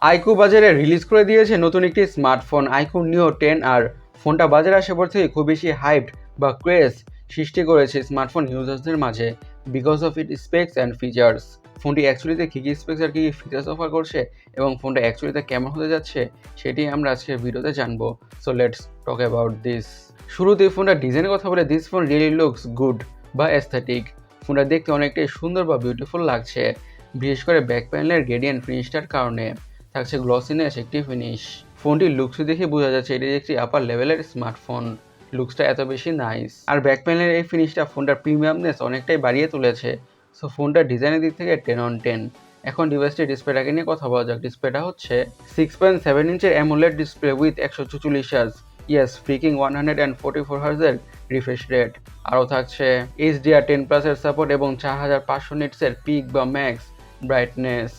IQOO বাজারে release করে দিয়েছে নতুন একটি স্মার্টফোন আইকু নিও 10 আর ফোনটা বাজারে আসার পর থেকে খুব বেশি হাইপড বা ক্রেজ সৃষ্টি করেছে স্মার্টফোন ইউজার্সদের মাঝে because of it specs and features. ফোনটি অ্যাকচুয়ালিতে কী কী স্পেক্স আর কী কী ফিচার্স অফার করছে এবং ফোনটা অ্যাকচুয়ালিতে কেমন হতে যাচ্ছে সেটি আমরা আজকের ভিডিওতে জানবো। So let's talk about this. শুরুতেই ফোনটার ডিজাইনের কথা বলে this phone really looks good বা অ্যাস্থেটিক। ফোনটা দেখতে অনেকটাই সুন্দর বা বিউটিফুল লাগছে, বিশেষ করে ব্যাক প্যানেলের গ্রেডিয়েন্ট ফিনিশটার কারণে থাকছে গ্লসিনেস একটি ফিনিশ। ফোনটির লুকস দেখে বোঝা যাচ্ছে এটি একটি আপার লেভেলের স্মার্টফোন। লুকসটা এত বেশি নাইস আর ব্যাক প্যানেলের এই ফিনিশটা ফোনটার প্রিমিয়ামনেস অনেকটাই বাড়িয়ে তুলেছে। সো ফোনটার ডিজাইনের দিক থেকে 10/10। এখন ডিভাইসটির ডিসপ্লেটাকে নিয়ে কথা বলা যাক। ডিসপ্লেটা হচ্ছে 6.7 ইঞ্চের AMOLED display with 144 hertz, yes freaking 144 হার্জের রিফ্রেশ রেট। আরও থাকছে HDR10+ এর সাপোর্ট এবং 4500 নিটসের পিক বা ম্যাক্স ব্রাইটনেস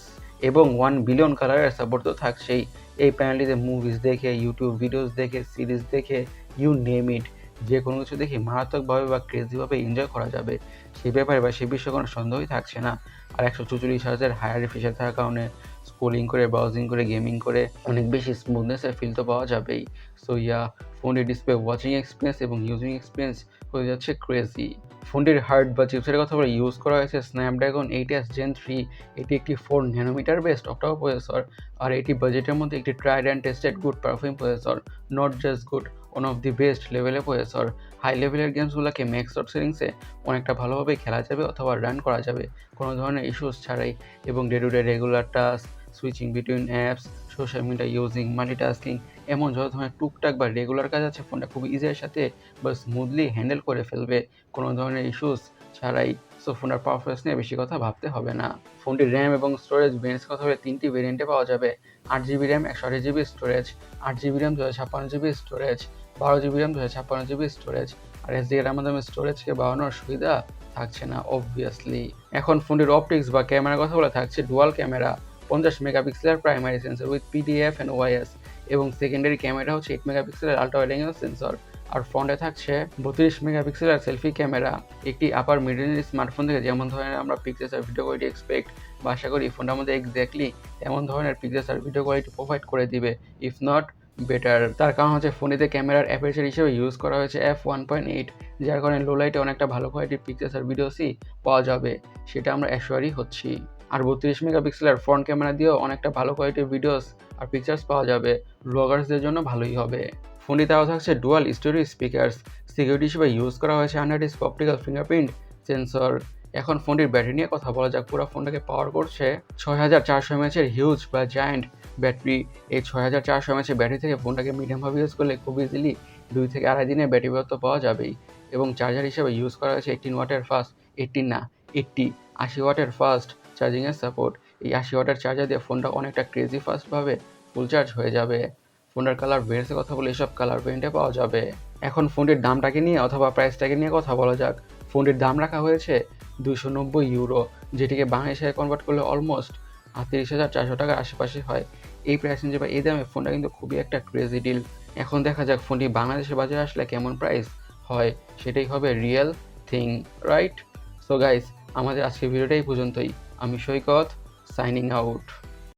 এবং 1 বিলিয়ন কালারের সাপোর্ট তো থাকছেই। এই প্যানেলটিতে মুভিজ দেখে, ইউটিউব ভিডিওস দেখে, সিরিজ দেখে, ইউ নেম ইট, যে কোনো কিছু দেখে মারাত্মকভাবে বা ক্রেজিভাবে এনজয় করা যাবে, সেই ব্যাপারে বা সে বিষয়ে কোনো সন্দেহই থাকছে না। আর 144 হার্জের হায়ার রিফ্রেশার থাকার কারণে স্ক্রোলিং করে, ব্রাউজিং করে, গেমিং করে অনেক বেশি স্মুথনেসের ফিল তো পাওয়া যাবেই। সো ইয়া, ফোনের ডিসপ্লে ওয়াচিং এক্সপিরিয়েন্স এবং ইউজিং এক্সপিরিয়েন্স হয়ে যাচ্ছে ক্রেজি। ফোনটির হার্ড বা চিপসের কথা বলে ইউজ করা হয়েছে স্ন্যাপড্রাগন 8s Gen 3। এটি একটি 4 ন্যানোমিটার বেসড অক্টাকো প্রসেসর আর এটি বাজেটের মধ্যে একটি tried and tested good performing processor, not just good, one of the best লেভেলের প্রসেসর। হাই লেভেলের গেমসগুলোকে ম্যাক্স ডট সেটিংসে অনেকটা ভালোভাবে খেলা যাবে অথবা রান করা যাবে কোনো ধরনের ইস্যুস ছাড়াই, এবং day to day regular task, switching between apps, social media using, multitasking, এমন যত ধরনের টুকটাক বা রেগুলার কাজ আছে ফোনটা খুব ইজির সাথে বা স্মুথলি হ্যান্ডেল করে ফেলবে কোনো ধরনের ইস্যুস ছাড়াই। সো ফোনের পারফরমেন্স নিয়ে বেশি কথা ভাবতে হবে না। ফোনটির র্যাম এবং স্টোরেজ ভেরিয়েন্টস কথা বলে 3টি ভেরিয়েন্টে পাওয়া যাবে। 8GB RAM, 128GB storage, 8GB RAM 256GB storage, 12GB RAM 256GB storage. আর SDR মাধ্যমে স্টোরেজকে বাড়ানোর সুবিধা থাকছে না অবভিয়াসলি। এখন ফোনটির অপটিক্স বা ক্যামেরার কথা বলে থাকছে ডুয়াল ক্যামেরা, 50 মেগাপিক্সেলের primary sensor with PDF and OIS এবং সেকেন্ডারি ক্যামেরা হচ্ছে 8 মেগাপিক্সেলের আল্ট্রা ওয়াইড অ্যাঙ্গেল সেন্সর। আর ফ্রন্টে থাকছে 32 মেগাপিক্সেলের সেলফি ক্যামেরা। একটি আপার মিড রেঞ্জের স্মার্টফোন থেকে যেমন ধরনের আমরা পিকচার্স আর ভিডিও কোয়ালিটি এক্সপেক্ট বা আশা করি ফোনটার মধ্যে এক্স্যাক্টলি এমন ধরনের পিকচার্স আর ভিডিও কোয়ালিটি প্রোভাইড করে দিবে, ইফ নট বেটার। তার কারণ হচ্ছে ফোনেতে ক্যামেরার অ্যাপারচার হিসেবে ইউজ করা হয়েছে f1.8, যার কারণে লো লাইটে অনেকটা ভালো কোয়ালিটির পিকচার্স আর ভিডিওসই পাওয়া যাবে, সেটা আমরা অ্যাশোয়ারই হচ্ছি। আর 32 মেগাপিক্সেলের ফ্রন্ট ক্যামেরা দিয়েও অনেকটা ভালো কোয়ালিটির ভিডিওস আর পিকচার্স পাওয়া যাবে, ব্লগার্সদের জন্য ভালোই হবে। ফোনটি তাও থাকছে ডুয়াল স্টোরেজ স্পিকার্স, সিকিউরিটি হিসেবে ইউজ করা হয়েছে আন্ডারডিস্ক অপটিক্যাল ফিঙ্গারপ্রিন্ট সেন্সর। এখন ফোনটির ব্যাটারি নিয়ে কথা বলা যাক। পুরো ফোনটাকে পাওয়ার করছে 6400 mAh হিউজ বা জায়ান্ট ব্যাটারি। এই 6400 mAh ব্যাটারি থেকে ফোনটাকে মিডিয়ামভাবে ইউজ করলে খুব ইজিলি 2 থেকে আড়াই দিনের ব্যাটারি ব্যাকআপ তো পাওয়া যাবেই। এবং চার্জার হিসেবে ইউজ করা হয়েছে 18 ওয়াটের ফাস্ট, 18 না 80 ওয়াটের ফাস্ট চার্জিংয়ের সাপোর্ট। এই 80 ওয়াটের চার্জার দিয়ে ফোনটা অনেকটা ক্রেজি ফাস্টভাবে ফুল চার্জ হয়ে যাবে। ফোনের কালার ভেরিয়েন্টসের কথা বলে এসব কালার ভেরিয়েন্টে পাওয়া যাবে। এখন ফোনটির দামটাকে নিয়ে অথবা প্রাইসটাকে নিয়ে কথা বলা যাক। ফোনটির দাম রাখা হয়েছে 290 ইউরো, যেটিকে বাংলাদেশে কনভার্ট করলে অলমোস্ট 30,400 টাকার আশেপাশে হয়। এই প্রাইস অনুযায়ী বা এই দামে ফোনটা কিন্তু খুবই একটা ক্রেজি ডিল। এখন দেখা যাক ফোনটি বাংলাদেশের বাজারে আসলে কেমন প্রাইস হয়, সেটাই হবে real thing, right? So guys, আমাদের আজকের ভিডিওটা এই পর্যন্তই। আমি সৈকত, সাইনিং আউট।